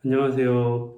안녕하세요.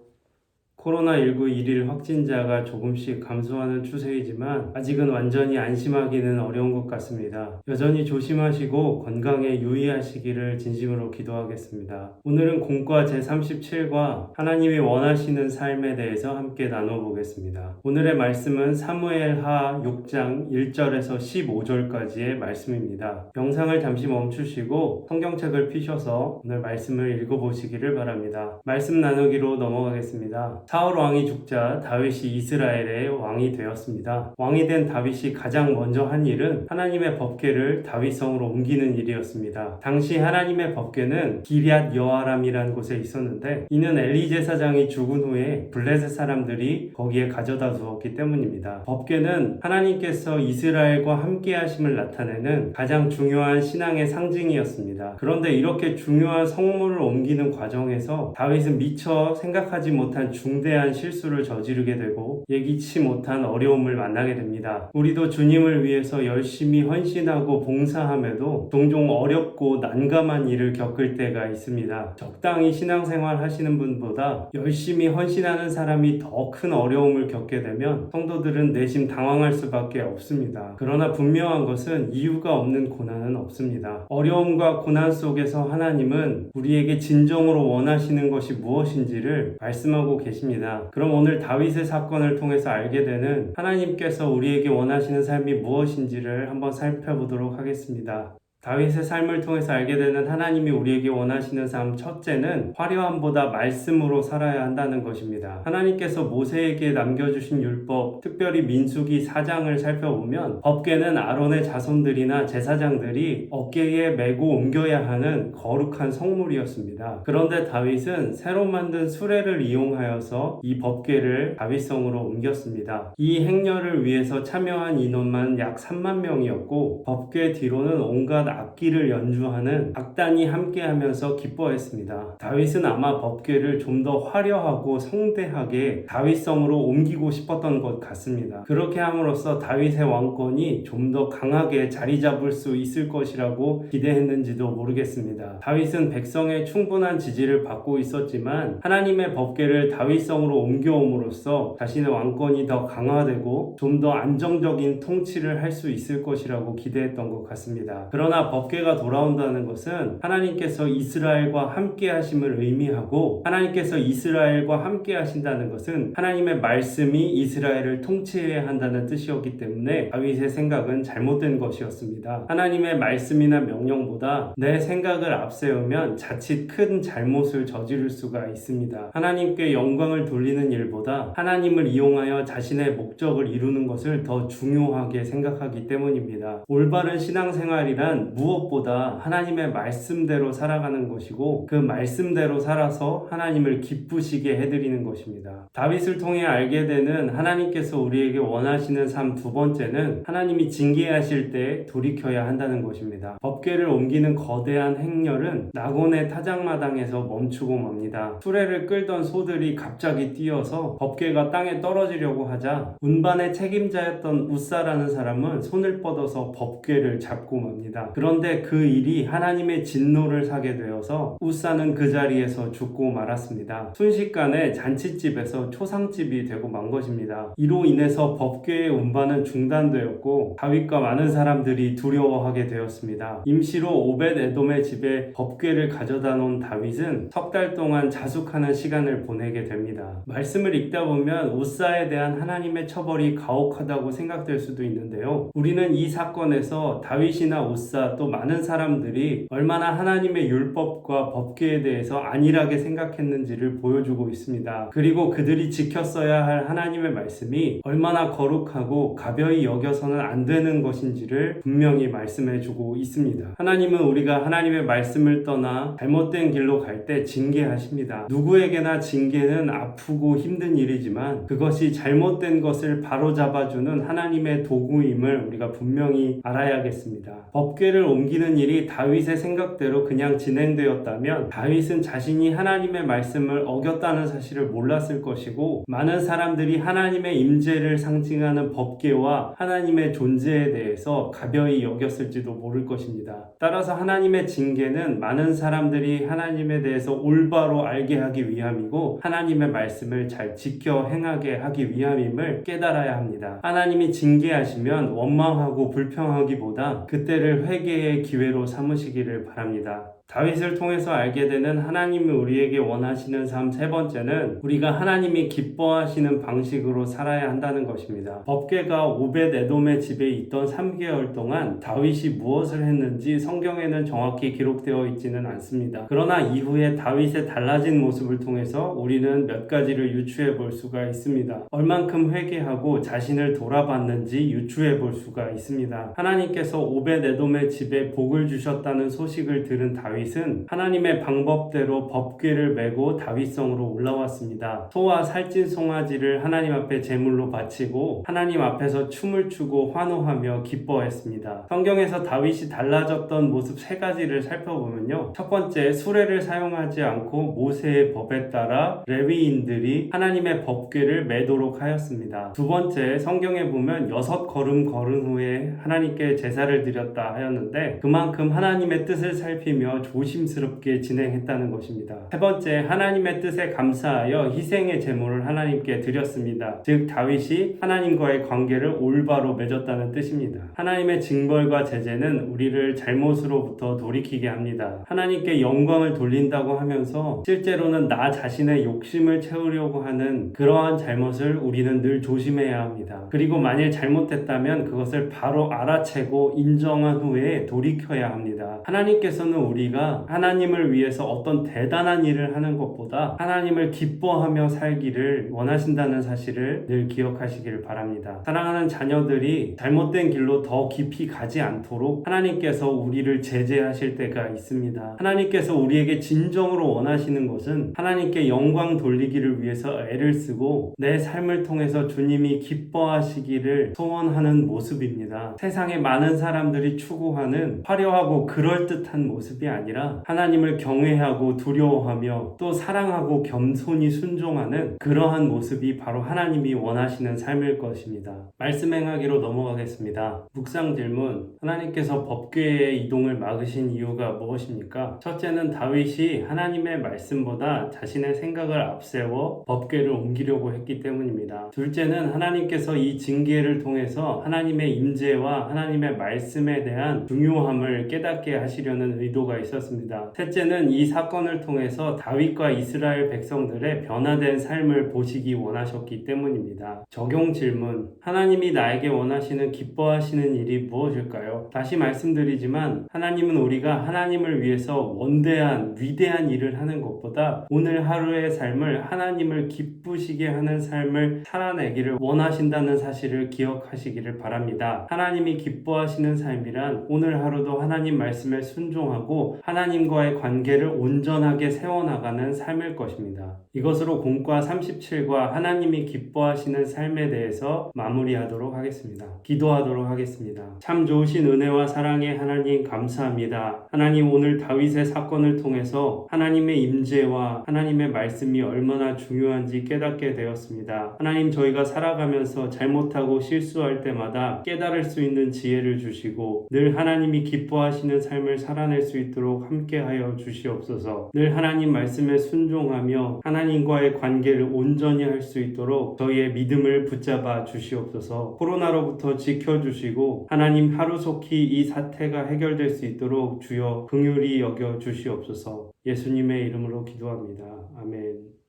코로나19 일일 확진자가 조금씩 감소하는 추세이지만 아직은 완전히 안심하기는 어려운 것 같습니다. 여전히 조심하시고 건강에 유의하시기를 진심으로 기도하겠습니다. 오늘은 공과 제37과 하나님이 원하시는 삶에 대해서 함께 나눠보겠습니다. 오늘의 말씀은 사무엘하 6장 1절에서 15절까지의 말씀입니다. 영상을 잠시 멈추시고 성경책을 펴셔서 오늘 말씀을 읽어보시기를 바랍니다. 말씀 나누기로 넘어가겠습니다. 사울 왕이 죽자 다윗이 이스라엘의 왕이 되었습니다. 왕이 된 다윗이 가장 먼저 한 일은 하나님의 법궤를 다윗성으로 옮기는 일이었습니다. 당시 하나님의 법궤는 기럇 여아람이라는 곳에 있었는데 이는 엘리 제사장이 죽은 후에 블레셋 사람들이 거기에 가져다 두었기 때문입니다. 법궤는 하나님께서 이스라엘과 함께 하심을 나타내는 가장 중요한 신앙의 상징이었습니다. 그런데 이렇게 중요한 성물을 옮기는 과정에서 다윗은 미처 생각하지 못한 중대한 실수를 저지르게 되고 예기치 못한 어려움을 만나게 됩니다. 우리도 주님을 위해서 열심히 헌신하고 봉사함에도 종종 어렵고 난감한 일을 겪을 때가 있습니다. 적당히 신앙생활 하시는 분보다 열심히 헌신하는 사람이 더 큰 어려움을 겪게 되면 성도들은 내심 당황할 수밖에 없습니다. 그러나 분명한 것은 이유가 없는 고난은 없습니다. 어려움과 고난 속에서 하나님은 우리에게 진정으로 원하시는 것이 무엇인지를 말씀하고 계십니다. 그럼 오늘 다윗의 사건을 통해서 알게 되는 하나님께서 우리에게 원하시는 삶이 무엇인지를 한번 살펴보도록 하겠습니다. 다윗의 삶을 통해서 알게 되는 하나님이 우리에게 원하시는 삶, 첫째는 화려함보다 말씀으로 살아야 한다는 것입니다. 하나님께서 모세에게 남겨주신 율법, 특별히 민수기 4장을 살펴보면 법궤는 아론의 자손들이나 제사장들이 어깨에 메고 옮겨야 하는 거룩한 성물이었습니다. 그런데 다윗은 새로 만든 수레를 이용하여서 이 법궤를 다윗성으로 옮겼습니다. 이 행렬을 위해서 참여한 인원만 약 3만 명이었고 법궤 뒤로는 온갖 악기를 연주하는 악단이 함께하면서 기뻐했습니다. 다윗은 아마 법궤를 좀 더 화려하고 성대하게 다윗성으로 옮기고 싶었던 것 같습니다. 그렇게 함으로써 다윗의 왕권이 좀 더 강하게 자리 잡을 수 있을 것이라고 기대했는지도 모르겠습니다. 다윗은 백성의 충분한 지지를 받고 있었지만 하나님의 법궤를 다윗성으로 옮겨옴으로써 자신의 왕권이 더 강화되고 좀 더 안정적인 통치를 할 수 있을 것이라고 기대했던 것 같습니다. 그러나 법궤가 돌아온다는 것은 하나님께서 이스라엘과 함께 하심을 의미하고 하나님께서 이스라엘과 함께 하신다는 것은 하나님의 말씀이 이스라엘을 통치해야 한다는 뜻이었기 때문에 다윗의 생각은 잘못된 것이었습니다. 하나님의 말씀이나 명령보다 내 생각을 앞세우면 자칫 큰 잘못을 저지를 수가 있습니다. 하나님께 영광을 돌리는 일보다 하나님을 이용하여 자신의 목적을 이루는 것을 더 중요하게 생각하기 때문입니다. 올바른 신앙생활이란 무엇보다 하나님의 말씀대로 살아가는 것이고 그 말씀대로 살아서 하나님을 기쁘시게 해드리는 것입니다. 다윗을 통해 알게 되는 하나님께서 우리에게 원하시는 삶, 두 번째는 하나님이 징계하실 때 돌이켜야 한다는 것입니다. 법궤를 옮기는 거대한 행렬은 나곤의 타작마당에서 멈추고 맙니다. 수레를 끌던 소들이 갑자기 뛰어서 법궤가 땅에 떨어지려고 하자 운반의 책임자였던 우사라는 사람은 손을 뻗어서 법궤를 잡고 맙니다. 그런데 그 일이 하나님의 진노를 사게 되어서 우사는 그 자리에서 죽고 말았습니다. 순식간에 잔치집에서 초상집이 되고 만 것입니다. 이로 인해서 법궤의 운반은 중단되었고 다윗과 많은 사람들이 두려워하게 되었습니다. 임시로 오벳 에돔의 집에 법궤를 가져다 놓은 다윗은 석 달 동안 자숙하는 시간을 보내게 됩니다. 말씀을 읽다 보면 우사에 대한 하나님의 처벌이 가혹하다고 생각될 수도 있는데요. 우리는 이 사건에서 다윗이나 우사 또 많은 사람들이 얼마나 하나님의 율법과 법궤에 대해서 안일하게 생각했는지를 보여주고 있습니다. 그리고 그들이 지켰어야 할 하나님의 말씀이 얼마나 거룩하고 가벼이 여겨서는 안 되는 것인지를 분명히 말씀해주고 있습니다. 하나님은 우리가 하나님의 말씀을 떠나 잘못된 길로 갈 때 징계하십니다. 누구에게나 징계는 아프고 힘든 일이지만 그것이 잘못된 것을 바로잡아주는 하나님의 도구임을 우리가 분명히 알아야겠습니다. 법궤를 법궤를 옮기는 일이 다윗의 생각대로 그냥 진행되었다면 다윗은 자신이 하나님의 말씀을 어겼다는 사실을 몰랐을 것이고 많은 사람들이 하나님의 임재를 상징하는 법궤와 하나님의 존재에 대해서 가벼이 여겼을지도 모를 것입니다. 따라서 하나님의 징계는 많은 사람들이 하나님에 대해서 올바로 알게 하기 위함이고 하나님의 말씀을 잘 지켜 행하게 하기 위함임을 깨달아야 합니다. 하나님이 징계하시면 원망하고 불평하기보다 그때를 회개의 기회로 삼으시기를 바랍니다. 다윗을 통해서 알게 되는 하나님이 우리에게 원하시는 삶 세 번째는 우리가 하나님이 기뻐하시는 방식으로 살아야 한다는 것입니다. 법궤가 오벳 에돔의 집에 있던 3개월 동안 다윗이 무엇을 했는지 성경에는 정확히 기록되어 있지는 않습니다. 그러나 이후에 다윗의 달라진 모습을 통해서 우리는 몇 가지를 유추해 볼 수가 있습니다. 얼만큼 회개하고 자신을 돌아봤는지 유추해 볼 수가 있습니다. 하나님께서 오벳 에돔의 집에 복을 주셨다는 소식을 들은 다윗은 하나님의 방법대로 법궤를 메고 다윗성으로 올라왔습니다. 소와 살찐 송아지를 하나님 앞에 제물로 바치고 하나님 앞에서 춤을 추고 환호하며 기뻐했습니다. 성경에서 다윗이 달라졌던 모습 세 가지를 살펴보면요. 첫 번째, 수레를 사용하지 않고 모세의 법에 따라 레위인들이 하나님의 법궤를 메도록 하였습니다. 두 번째, 성경에 보면 6걸음 걸은 후에 하나님께 제사를 드렸다 하였는데 그만큼 하나님의 뜻을 살피며 조심스럽게 진행했다는 것입니다. 세 번째, 하나님의 뜻에 감사하여 희생의 제물을 하나님께 드렸습니다. 즉 다윗이 하나님과의 관계를 올바로 맺었다는 뜻입니다. 하나님의 징벌과 제재는 우리를 잘못으로부터 돌이키게 합니다. 하나님께 영광을 돌린다고 하면서 실제로는 나 자신의 욕심을 채우려고 하는 그러한 잘못을 우리는 늘 조심해야 합니다. 그리고 만일 잘못했다면 그것을 바로 알아채고 인정한 후에 돌이켜야 합니다. 하나님께서는 우리가 하나님을 위해서 어떤 대단한 일을 하는 것보다 하나님을 기뻐하며 살기를 원하신다는 사실을 늘 기억하시기를 바랍니다. 사랑하는 자녀들이 잘못된 길로 더 깊이 가지 않도록 하나님께서 우리를 제재하실 때가 있습니다. 하나님께서 우리에게 진정으로 원하시는 것은 하나님께 영광 돌리기를 위해서 애를 쓰고 내 삶을 통해서 주님이 기뻐하시기를 소원하는 모습입니다. 세상에 많은 사람들이 추구하는 화려하고 그럴듯한 모습이 아니라 하나님을 경외하고 두려워하며 또 사랑하고 겸손히 순종하는 그러한 모습이 바로 하나님이 원하시는 삶일 것입니다. 말씀 행하기로 넘어가겠습니다. 묵상 질문, 하나님께서 법궤의 이동을 막으신 이유가 무엇입니까? 첫째는 다윗이 하나님의 말씀보다 자신의 생각을 앞세워 법궤를 옮기려고 했기 때문입니다. 둘째는 하나님께서 이 징계를 통해서 하나님의 임재와 하나님의 말씀에 대한 중요함을 깨닫게 하시려는 의도가 있었습니다. 셋째는 이 사건을 통해서 다윗과 이스라엘 백성들의 변화된 삶을 보시기 원하셨기 때문입니다. 적용 질문, 하나님이 나에게 원하시는 기뻐하시는 일이 무엇일까요? 다시 말씀드리지만 하나님은 우리가 하나님을 위해서 원대한 위대한 일을 하는 것보다 오늘 하루의 삶을 하나님을 기쁘시게 하는 삶을 살아내기를 원하신다는 사실을 기억하시기를 바랍니다. 하나님이 기뻐하시는 삶이란 오늘 하루도 하나님 말씀에 순종하고 하나님과의 관계를 온전하게 세워나가는 삶일 것입니다. 이것으로 공과 37과 하나님이 기뻐하시는 삶에 대해서 마무리하도록 하겠습니다. 기도하도록 하겠습니다. 참 좋으신 은혜와 사랑의 하나님 감사합니다. 하나님, 오늘 다윗의 사건을 통해서 하나님의 임재와 하나님의 말씀이 얼마나 중요한지 깨닫게 되었습니다. 하나님, 저희가 살아가면서 잘못하고 실수할 때마다 깨달을 수 있는 지혜를 주시고 늘 하나님이 기뻐하시는 삶을 살아낼 수 있도록 함께하여 주시옵소서. 늘 하나님 말씀에 순종하며 하나님과의 관계를 온전히 할 수 있도록 저희의 믿음을 붙잡아 주시옵소서. 코로나로부터 지켜주시고 하나님 하루속히 이 사태가 해결될 수 있도록 주여 긍휼히 여겨 주시옵소서. 예수님의 이름으로 기도합니다. 아멘.